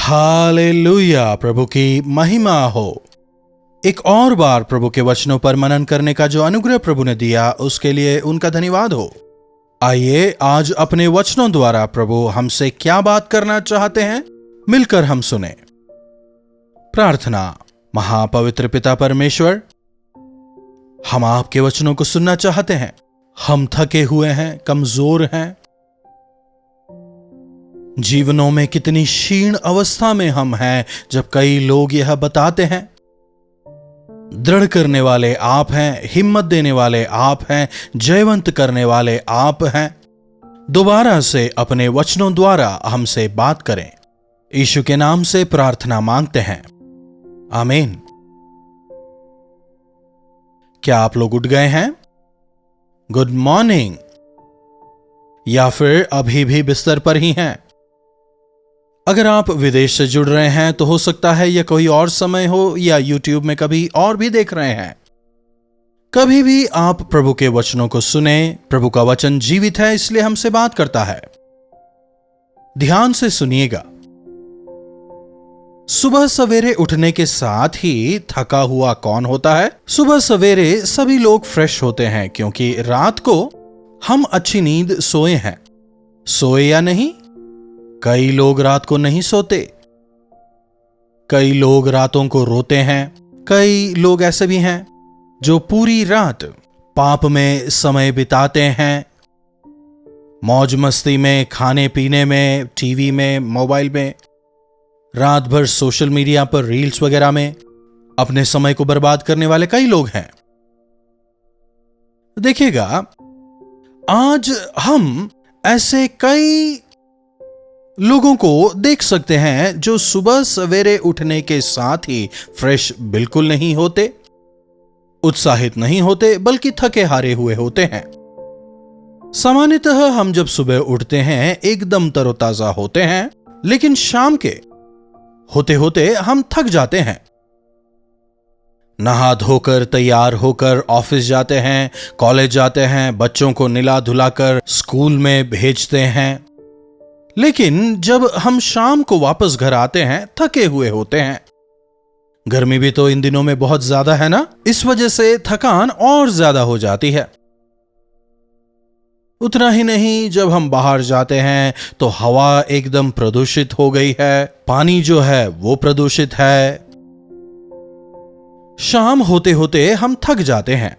Hallelujah, प्रभु की महिमा हो। एक और बार प्रभु के वचनों पर मनन करने का जो अनुग्रह प्रभु ने दिया उसके लिए उनका धन्यवाद हो। आइए आज अपने वचनों द्वारा प्रभु हमसे क्या बात करना चाहते हैं, मिलकर हम सुने। प्रार्थना। महापवित्र पिता परमेश्वर, हम आपके वचनों को सुनना चाहते हैं। हम थके हुए हैं, कमजोर हैं, जीवनों में कितनी क्षीण अवस्था में हम हैं, जब कई लोग यह बताते हैं। दृढ़ करने वाले आप हैं, हिम्मत देने वाले आप हैं, जयवंत करने वाले आप हैं। दोबारा से अपने वचनों द्वारा हमसे बात करें। यीशु के नाम से प्रार्थना मांगते हैं, आमीन। क्या आप लोग उठ गए हैं? Good morning. या फिर अभी भी बिस्तर पर ही हैं? अगर आप विदेश से जुड़ रहे हैं तो हो सकता है यह कोई और समय हो, या YouTube में कभी और भी देख रहे हैं। कभी भी आप प्रभु के वचनों को सुने। प्रभु का वचन जीवित है, इसलिए हमसे बात करता है। ध्यान से सुनिएगा। सुबह सवेरे उठने के साथ ही थका हुआ कौन होता है? सुबह सवेरे सभी लोग फ्रेश होते हैं, क्योंकि रात को हम अच्छी नींद सोए हैं। सोए या नहीं? कई लोग रात को नहीं सोते। कई लोग रातों को रोते हैं। कई लोग ऐसे भी हैं जो पूरी रात पाप में समय बिताते हैं, मौज मस्ती में, खाने पीने में, टीवी में, मोबाइल में, रात भर सोशल मीडिया पर रील्स वगैरह में अपने समय को बर्बाद करने वाले कई लोग हैं। देखिएगा, आज हम ऐसे कई लोगों को देख सकते हैं जो सुबह सवेरे उठने के साथ ही फ्रेश बिल्कुल नहीं होते, उत्साहित नहीं होते, बल्कि थके हारे हुए होते हैं। सामान्यतः हम जब सुबह उठते हैं एकदम तरोताजा होते हैं, लेकिन शाम के होते होते हम थक जाते हैं। नहा धोकर तैयार होकर ऑफिस जाते हैं, कॉलेज जाते हैं, बच्चों को निला धुलाकर स्कूल में भेजते हैं, लेकिन जब हम शाम को वापस घर आते हैं थके हुए होते हैं। गर्मी भी तो इन दिनों में बहुत ज्यादा है ना, इस वजह से थकान और ज्यादा हो जाती है। उतना ही नहीं, जब हम बाहर जाते हैं तो हवा एकदम प्रदूषित हो गई है, पानी जो है वो प्रदूषित है। शाम होते होते हम थक जाते हैं।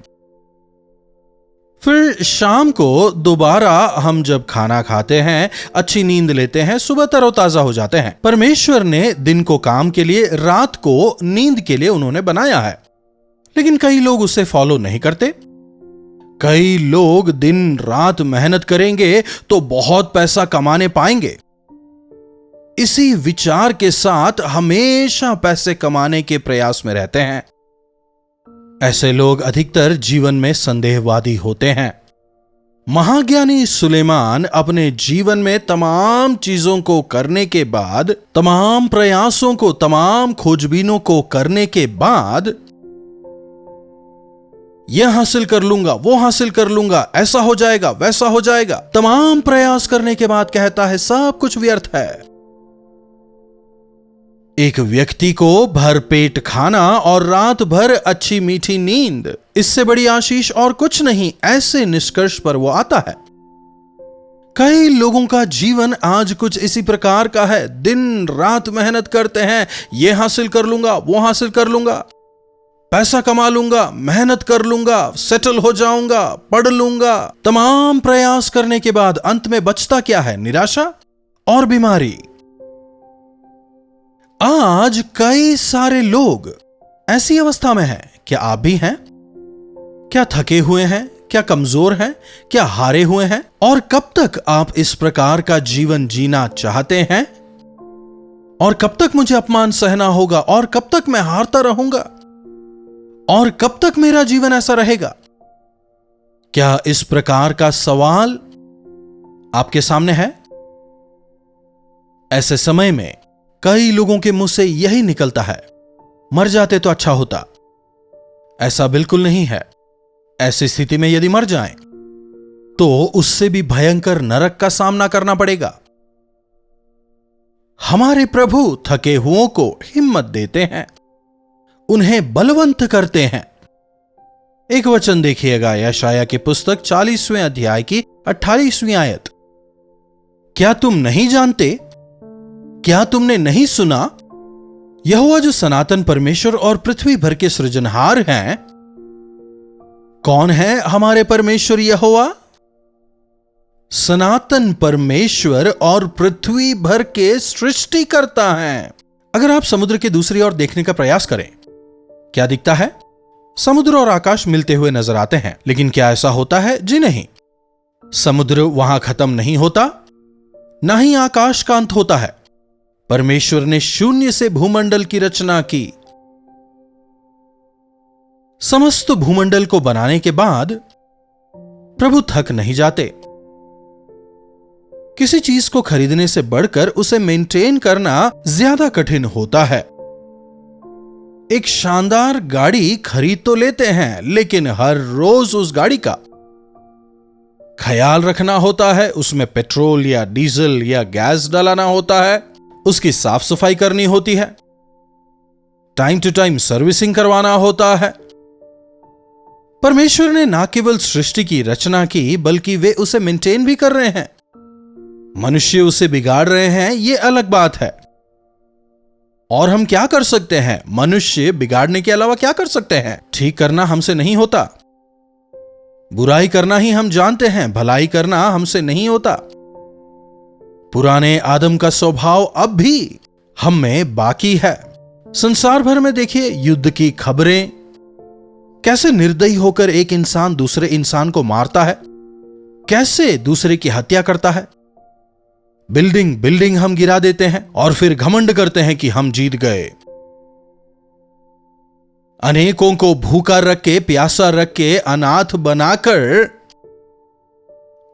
फिर शाम को दोबारा हम जब खाना खाते हैं, अच्छी नींद लेते हैं, सुबह तरोताजा हो जाते हैं। परमेश्वर ने दिन को काम के लिए, रात को नींद के लिए उन्होंने बनाया है, लेकिन कई लोग उसे फॉलो नहीं करते। कई लोग दिन रात मेहनत करेंगे तो बहुत पैसा कमाने पाएंगे। इसी विचार के साथ हमेशा पैसे कमाने के प्रयास में रहते हैं। ऐसे लोग अधिकतर जीवन में संदेहवादी होते हैं। महाज्ञानी सुलेमान अपने जीवन में तमाम चीजों को करने के बाद, तमाम प्रयासों को, तमाम खोजबीनों को करने के बाद, यह हासिल कर लूंगा, वो हासिल कर लूंगा, ऐसा हो जाएगा, वैसा हो जाएगा, तमाम प्रयास करने के बाद कहता है सब कुछ व्यर्थ है। एक व्यक्ति को भरपेट खाना और रात भर अच्छी मीठी नींद, इससे बड़ी आशीष और कुछ नहीं, ऐसे निष्कर्ष पर वो आता है। कई लोगों का जीवन आज कुछ इसी प्रकार का है। दिन रात मेहनत करते हैं, ये हासिल कर लूंगा, वो हासिल कर लूंगा, पैसा कमा लूंगा, मेहनत कर लूंगा, सेटल हो जाऊंगा, पढ़ लूंगा। तमाम प्रयास करने के बाद अंत में बचता क्या है? निराशा और बीमारी। आज कई सारे लोग ऐसी अवस्था में हैं। क्या आप भी हैं? क्या थके हुए हैं? क्या कमजोर हैं? क्या हारे हुए हैं? और कब तक आप इस प्रकार का जीवन जीना चाहते हैं? और कब तक मुझे अपमान सहना होगा? और कब तक मैं हारता रहूंगा? और कब तक मेरा जीवन ऐसा रहेगा? क्या इस प्रकार का सवाल आपके सामने है? ऐसे समय में कई लोगों के मुंह से यही निकलता है, मर जाते तो अच्छा होता। ऐसा बिल्कुल नहीं है। ऐसी स्थिति में यदि मर जाएं, तो उससे भी भयंकर नरक का सामना करना पड़ेगा। हमारे प्रभु थके हुओं को हिम्मत देते हैं, उन्हें बलवंत करते हैं। एक वचन देखिएगा, यशायाह की पुस्तक 40वें अध्याय की 28वीं आयत। क्या तुम नहीं जानते? क्या तुमने नहीं सुना? यहोवा जो सनातन परमेश्वर और पृथ्वी भर के सृजनहार हैं। कौन है हमारे परमेश्वर यहोवा? सनातन परमेश्वर और पृथ्वी भर के सृष्टिकर्ता हैं। अगर आप समुद्र के दूसरी ओर देखने का प्रयास करें, क्या दिखता है? समुद्र और आकाश मिलते हुए नजर आते हैं, लेकिन क्या ऐसा होता है? जी नहीं। समुद्र वहां खत्म नहीं होता, ना ही आकाश का अंत होता है। परमेश्वर ने शून्य से भूमंडल की रचना की। समस्त भूमंडल को बनाने के बाद प्रभु थक नहीं जाते। किसी चीज को खरीदने से बढ़कर उसे मेंटेन करना ज्यादा कठिन होता है। एक शानदार गाड़ी खरीद तो लेते हैं, लेकिन हर रोज उस गाड़ी का ख्याल रखना होता है। उसमें पेट्रोल या डीजल या गैस डलाना होता है, उसकी साफ सफाई करनी होती है, टाइम टू टाइम सर्विसिंग करवाना होता है। परमेश्वर ने ना केवल सृष्टि की रचना की, बल्कि वे उसे मेंटेन भी कर रहे हैं। मनुष्य उसे बिगाड़ रहे हैं, यह अलग बात है। और हम क्या कर सकते हैं? मनुष्य बिगाड़ने के अलावा क्या कर सकते हैं? ठीक करना हमसे नहीं होता। बुराई करना ही हम जानते हैं, भलाई करना हमसे नहीं होता। पुराने आदम का स्वभाव अब भी हम में बाकी है। संसार भर में देखिए युद्ध की खबरें, कैसे निर्दयी होकर एक इंसान दूसरे इंसान को मारता है, कैसे दूसरे की हत्या करता है। बिल्डिंग हम गिरा देते हैं और फिर घमंड करते हैं कि हम जीत गए। अनेकों को भूखा रख के, प्यासा रख के, अनाथ बनाकर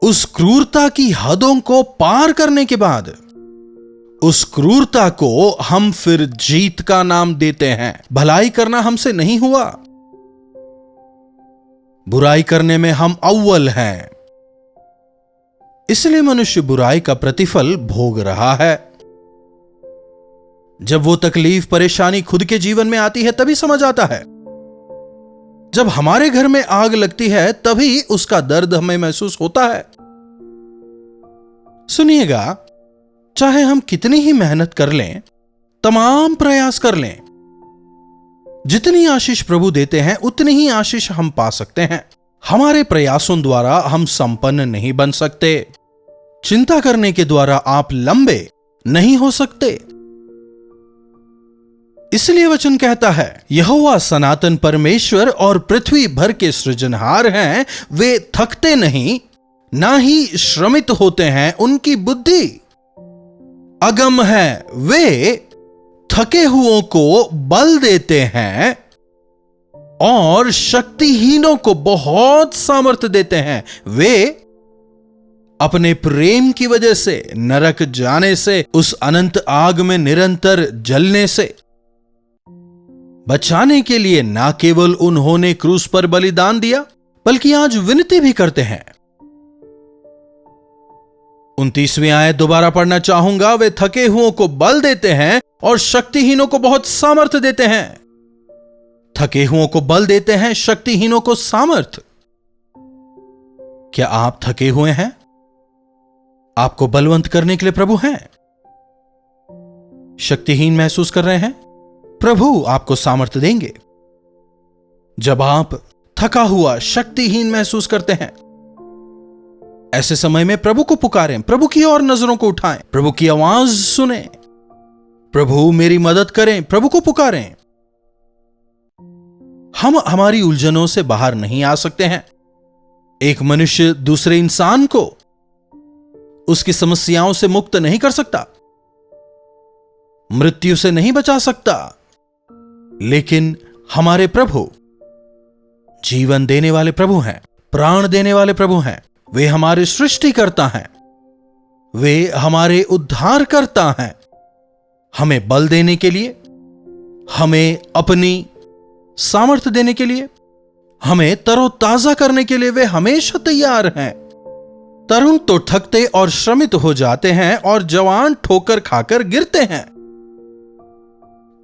उस क्रूरता की हदों को पार करने के बाद उस क्रूरता को हम फिर जीत का नाम देते हैं। भलाई करना हमसे नहीं हुआ, बुराई करने में हम अव्वल हैं। इसलिए मनुष्य बुराई का प्रतिफल भोग रहा है। जब वो तकलीफ, परेशानी खुद के जीवन में आती है तभी समझ आता है। जब हमारे घर में आग लगती है तभी उसका दर्द हमें महसूस होता है। सुनिएगा, चाहे हम कितनी ही मेहनत कर लें, तमाम प्रयास कर लें, जितनी आशीष प्रभु देते हैं उतनी ही आशीष हम पा सकते हैं। हमारे प्रयासों द्वारा हम संपन्न नहीं बन सकते। चिंता करने के द्वारा आप लंबे नहीं हो सकते। इसलिए वचन कहता है, यहोवा सनातन परमेश्वर और पृथ्वी भर के सृजनहार हैं। वे थकते नहीं, ना ही श्रमित होते हैं। उनकी बुद्धि अगम है। वे थके हुओं को बल देते हैं और शक्तिहीनों को बहुत सामर्थ्य देते हैं। वे अपने प्रेम की वजह से नरक जाने से, उस अनंत आग में निरंतर जलने से बचाने के लिए ना केवल उन्होंने क्रूस पर बलिदान दिया, बल्कि आज विनती भी करते हैं। 29वीं आयत दोबारा पढ़ना चाहूंगा। वे थके हुओं को बल देते हैं और शक्तिहीनों को बहुत सामर्थ्य देते हैं। थके हुओं को बल देते हैं, शक्तिहीनों को सामर्थ्य। क्या आप थके हुए हैं? आपको बलवंत करने के लिए प्रभु हैं। शक्तिहीन महसूस कर रहे हैं? प्रभु आपको सामर्थ्य देंगे। जब आप थका हुआ, शक्तिहीन महसूस करते हैं, ऐसे समय में प्रभु को पुकारें, प्रभु की ओर नजरों को उठाएं, प्रभु की आवाज सुने। प्रभु मेरी मदद करें, प्रभु को पुकारें। हम हमारी उलझनों से बाहर नहीं आ सकते हैं। एक मनुष्य दूसरे इंसान को उसकी समस्याओं से मुक्त नहीं कर सकता, मृत्यु से नहीं बचा सकता, लेकिन हमारे प्रभु जीवन देने वाले प्रभु हैं, प्राण देने वाले प्रभु हैं। वे हमारे सृष्टिकर्ता हैं, वे हमारे उद्धारकर्ता हैं। हमें बल देने के लिए, हमें अपनी सामर्थ्य देने के लिए, हमें तरोताजा करने के लिए वे हमेशा तैयार हैं। तरुण तो थकते और श्रमित हो जाते हैं और जवान ठोकर खाकर गिरते हैं।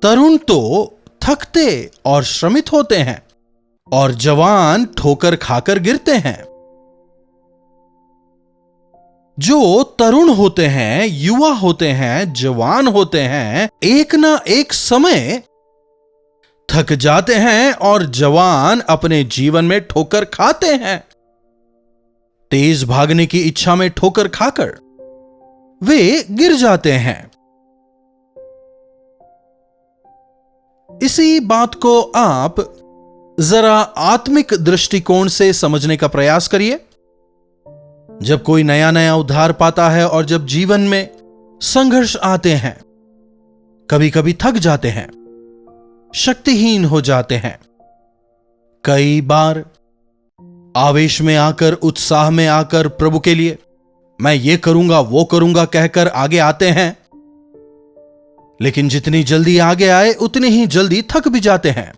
तरुण तो थकते और श्रमित होते हैं और जवान ठोकर खाकर गिरते हैं। जो तरुण होते हैं, युवा होते हैं, जवान होते हैं, एक ना एक समय थक जाते हैं और जवान अपने जीवन में ठोकर खाते हैं। तेज भागने की इच्छा में ठोकर खाकर वे गिर जाते हैं। इसी बात को आप जरा आत्मिक दृष्टिकोण से समझने का प्रयास करिए। जब कोई नया नया उद्धार पाता है और जब जीवन में संघर्ष आते हैं, कभी कभी थक जाते हैं, शक्तिहीन हो जाते हैं। कई बार आवेश में आकर, उत्साह में आकर प्रभु के लिए मैं ये करूंगा वो करूंगा कहकर आगे आते हैं, लेकिन जितनी जल्दी आगे आए उतनी ही जल्दी थक भी जाते हैं।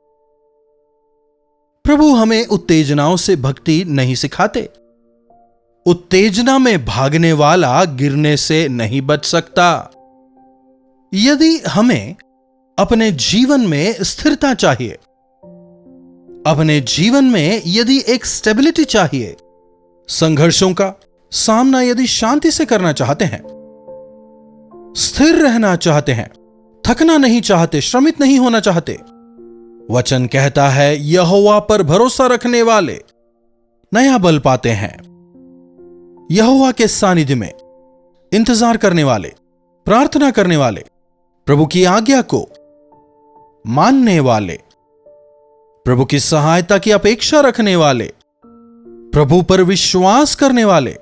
प्रभु हमें उत्तेजनाओं से भक्ति नहीं सिखाते। उत्तेजना में भागने वाला गिरने से नहीं बच सकता। यदि हमें अपने जीवन में स्थिरता चाहिए, अपने जीवन में यदि एक स्टेबिलिटी चाहिए, संघर्षों का सामना यदि शांति से करना चाहते हैं, स्थिर रहना चाहते हैं, थकना नहीं चाहते, श्रमित नहीं होना चाहते, वचन कहता है यहोवा पर भरोसा रखने वाले नया बल पाते हैं। यहोवा के सानिध्य में इंतजार करने वाले, प्रार्थना करने वाले, प्रभु की आज्ञा को मानने वाले, प्रभु की सहायता की अपेक्षा रखने वाले, प्रभु पर विश्वास करने वाले,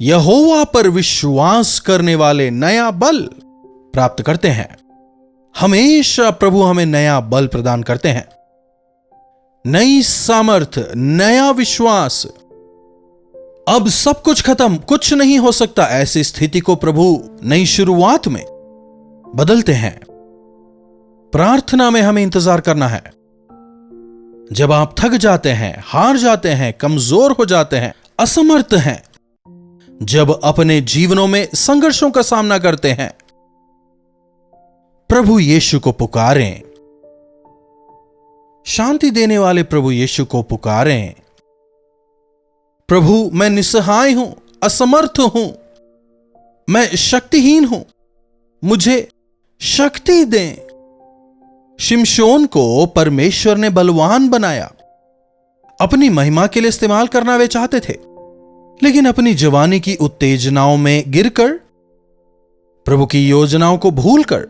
यहोवा पर विश्वास करने वाले नया बल प्राप्त करते हैं। हमेशा प्रभु हमें नया बल प्रदान करते हैं, नई सामर्थ, नया विश्वास। अब सब कुछ खत्म, कुछ नहीं हो सकता, ऐसी स्थिति को प्रभु नई शुरुआत में बदलते हैं। प्रार्थना में हमें इंतजार करना है। जब आप थक जाते हैं, हार जाते हैं, कमजोर हो जाते हैं, असमर्थ हैं, जब अपने जीवनों में संघर्षों का सामना करते हैं, प्रभु यीशु को पुकारें। शांति देने वाले प्रभु यीशु को पुकारें। प्रभु मैं निस्सहाय हूं, असमर्थ हूं, मैं शक्तिहीन हूं, मुझे शक्ति दें। शिमशोन को परमेश्वर ने बलवान बनाया। अपनी महिमा के लिए इस्तेमाल करना वे चाहते थे, लेकिन अपनी जवानी की उत्तेजनाओं में गिरकर, प्रभु की योजनाओं को भूलकर,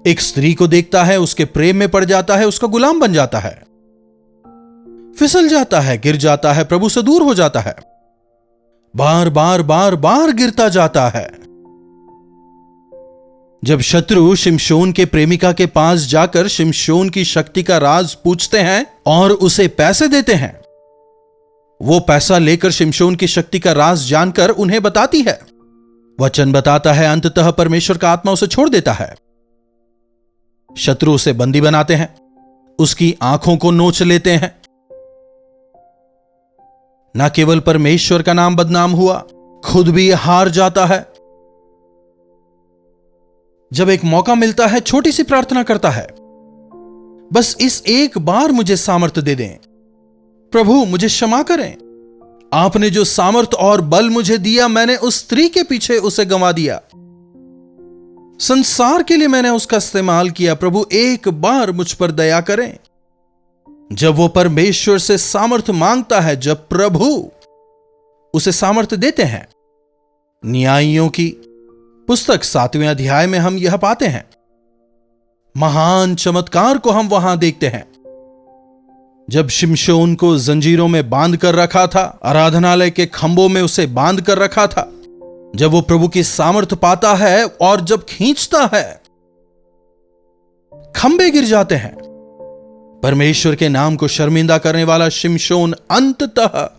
एक स्त्री को देखता है, उसके प्रेम में पड़ जाता है, उसका गुलाम बन जाता है, फिसल जाता है, गिर जाता है, प्रभु से दूर हो जाता है, बार बार बार बार गिरता जाता है। जब शत्रु शिमशोन के प्रेमिका के पास जाकर शिमशोन की शक्ति का राज पूछते हैं और उसे पैसे देते हैं, वो पैसा लेकर शिमशोन की शक्ति का राज जानकर उन्हें बताती है। वचन बताता है अंततः परमेश्वर का आत्मा उसे छोड़ देता है। शत्रु उसे बंदी बनाते हैं, उसकी आंखों को नोच लेते हैं। न केवल परमेश्वर का नाम बदनाम हुआ, खुद भी हार जाता है। जब एक मौका मिलता है, छोटी सी प्रार्थना करता है, बस इस एक बार मुझे सामर्थ्य दे दें, प्रभु मुझे क्षमा करें, आपने जो सामर्थ्य और बल मुझे दिया, मैंने उस स्त्री के पीछे उसे गंवा दिया, संसार के लिए मैंने उसका इस्तेमाल किया, प्रभु एक बार मुझ पर दया करें। जब वो परमेश्वर से सामर्थ्य मांगता है, जब प्रभु उसे सामर्थ्य देते हैं, न्यायियों की पुस्तक 7वें अध्याय में हम यह पाते हैं। महान चमत्कार को हम वहां देखते हैं। जब शिमशोन को जंजीरों में बांध कर रखा था, आराधनालय के खंभों में उसे बांध कर रखा था, जब वो प्रभु की सामर्थ्य पाता है और जब खींचता है, खंभे गिर जाते हैं। परमेश्वर के नाम को शर्मिंदा करने वाला शिमशोन अंततः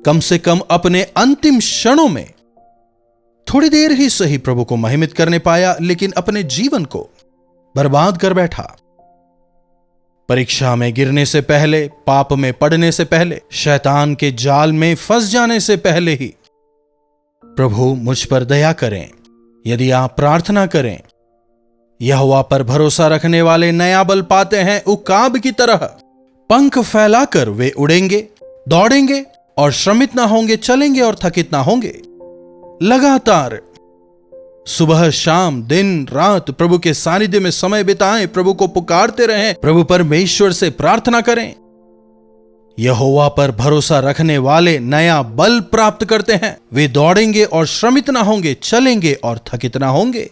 कम से कम अपने अंतिम क्षणों में थोड़ी देर ही सही प्रभु को महिमित करने पाया, लेकिन अपने जीवन को बर्बाद कर बैठा। परीक्षा में गिरने से पहले, पाप में पड़ने से पहले, शैतान के जाल में फंस जाने से पहले ही प्रभु मुझ पर दया करें। यदि आप प्रार्थना करें, यहोवा पर भरोसा रखने वाले नया बल पाते हैं उकाब की तरह। पंख फैलाकर वे उड़ेंगे, दौड़ेंगे और श्रमित ना होंगे, चलेंगे और थकित ना होंगे। लगातार सुबह शाम दिन रात प्रभु के सानिध्य में समय बिताएं, प्रभु को पुकारते रहें, प्रभु परमेश्वर से प्रार्थना करें। यहोवा पर भरोसा रखने वाले नया बल प्राप्त करते हैं। वे दौड़ेंगे और श्रमित ना होंगे, चलेंगे और थकित ना होंगे।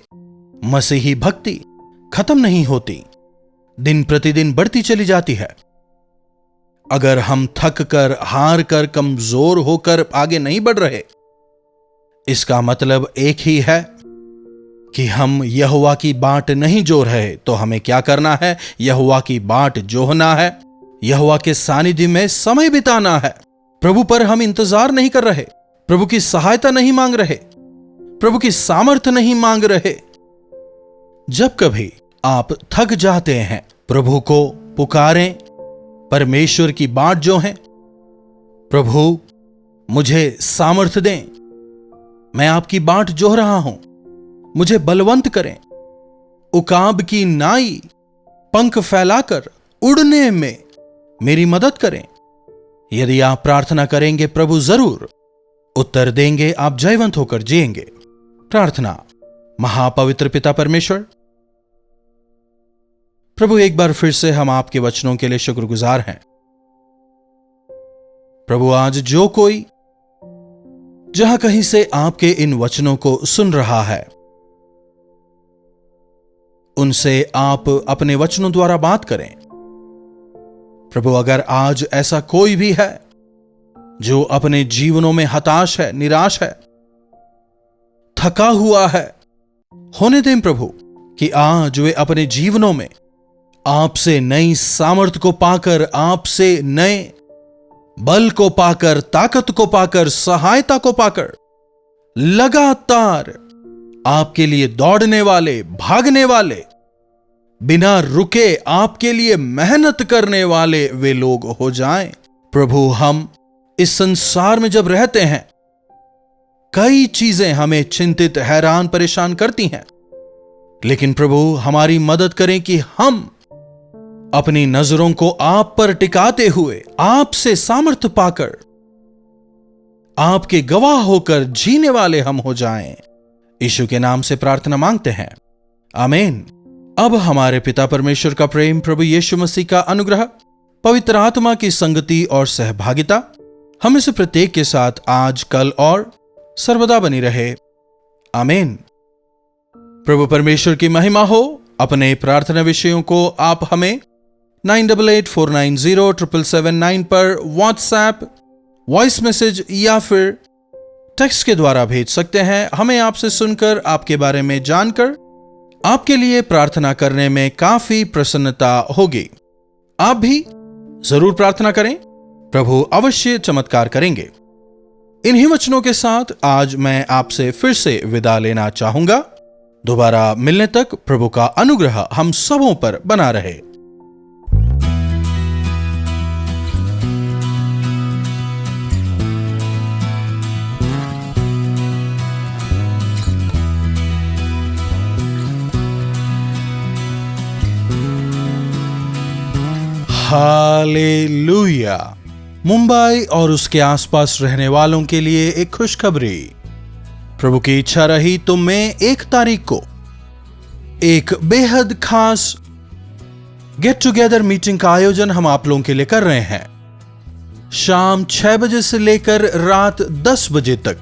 मसीही भक्ति खत्म नहीं होती, दिन प्रतिदिन बढ़ती चली जाती है। अगर हम थक कर, हार कर, कमजोर होकर आगे नहीं बढ़ रहे, इसका मतलब एक ही है कि हम यहोवा की बाट नहीं जो रहे। तो हमें क्या करना है? यहोवा की बाट जोहना है, यहोवा के सानिध्य में समय बिताना है। प्रभु पर हम इंतजार नहीं कर रहे, प्रभु की सहायता नहीं मांग रहे, प्रभु की सामर्थ्य नहीं मांग रहे। जब कभी आप थक जाते हैं, प्रभु को पुकारें, परमेश्वर की बाट जो है, प्रभु मुझे सामर्थ्य दें, मैं आपकी बाट जोह रहा हूं, मुझे बलवंत करें। उकाब की नाई पंख फैलाकर उड़ने में मेरी मदद करें। यदि आप प्रार्थना करेंगे, प्रभु जरूर उत्तर देंगे, आप जयवंत होकर जिएंगे। प्रार्थना। महापवित्र पिता परमेश्वर, प्रभु एक बार फिर से हम आपके वचनों के लिए शुक्रगुजार हैं। प्रभु आज जो कोई जहां कहीं से आपके इन वचनों को सुन रहा है, उनसे आप अपने वचनों द्वारा बात करें। प्रभु अगर आज ऐसा कोई भी है जो अपने जीवनों में हताश है, निराश है, थका हुआ है, होने दें प्रभु कि आज वे अपने जीवनों में आपसे नई सामर्थ को पाकर, आपसे नए बल को पाकर, ताकत को पाकर, सहायता को पाकर लगातार आपके लिए दौड़ने वाले, भागने वाले, बिना रुके आपके लिए मेहनत करने वाले वे लोग हो जाएं। प्रभु हम इस संसार में जब रहते हैं, कई चीजें हमें चिंतित, हैरान, परेशान करती हैं, लेकिन प्रभु हमारी मदद करें कि हम अपनी नजरों को आप पर टिकाते हुए, आपसे सामर्थ्य पाकर, आपके गवाह होकर जीने वाले हम हो जाएं। यीशु के नाम से प्रार्थना मांगते हैं, आमीन। अब हमारे पिता परमेश्वर का प्रेम, प्रभु यीशु मसीह का अनुग्रह, पवित्र आत्मा की संगति और सहभागिता हमें से प्रत्येक के साथ आज, कल और सर्वदा बनी रहे, आमीन। प्रभु परमेश्वर की महिमा हो। अपने प्रार्थना विषयों को आप हमें 9884907779 पर व्हाट्सएप, वॉइस मैसेज या फिर टेक्स्ट के द्वारा भेज सकते हैं। हमें आपसे सुनकर, आपके बारे में जानकर आपके लिए प्रार्थना करने में काफी प्रसन्नता होगी। आप भी जरूर प्रार्थना करें, प्रभु अवश्य चमत्कार करेंगे। इन्हीं वचनों के साथ आज मैं आपसे फिर से विदा लेना चाहूंगा। दोबारा मिलने तक प्रभु का अनुग्रह हम सबों पर बना रहे। हालेलुया। मुंबई और उसके आसपास रहने वालों के लिए एक खुशखबरी। प्रभु की इच्छा रही तो मई 1 तारीख को एक बेहद खास गेट टुगेदर मीटिंग का आयोजन हम आप लोगों के लिए कर रहे हैं। शाम 6 बजे से लेकर रात 10 बजे तक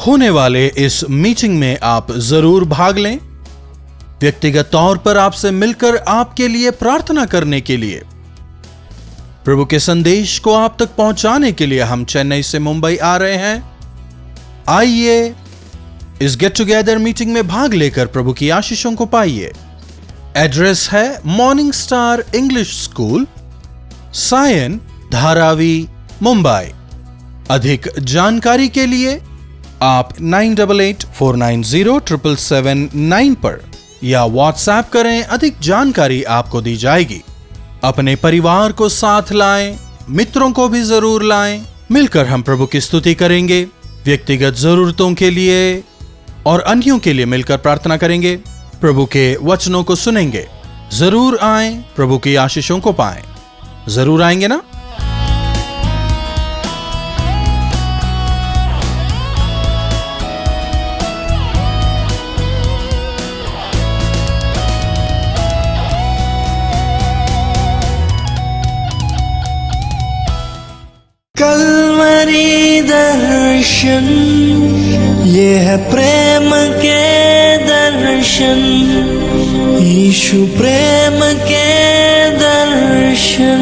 होने वाले इस मीटिंग में आप जरूर भाग लें। व्यक्तिगत तौर पर आपसे मिलकर आपके लिए प्रार्थना करने के लिए, प्रभु के संदेश को आप तक पहुंचाने के लिए हम चेन्नई से मुंबई आ रहे हैं। आइए इस गेट टुगेदर मीटिंग में भाग लेकर प्रभु की आशीषों को पाइए। एड्रेस है Morning Star English School, Sion, Dharavi, Mumbai. अधिक जानकारी के लिए आप 9884907779 पर या व्हाट्सएप करें, अधिक जानकारी आपको दी जाएगी। अपने परिवार को साथ लाएं, मित्रों को भी जरूर लाएं। मिलकर हम प्रभु की स्तुति करेंगे, व्यक्तिगत जरूरतों के लिए और अन्यों के लिए मिलकर प्रार्थना करेंगे, प्रभु के वचनों को सुनेंगे। जरूर आएं, प्रभु की आशीषों को पाएं। जरूर आएंगे ना? कलवरी दर्शन, ये है प्रेम के दर्शन, यीशु प्रेम के दर्शन।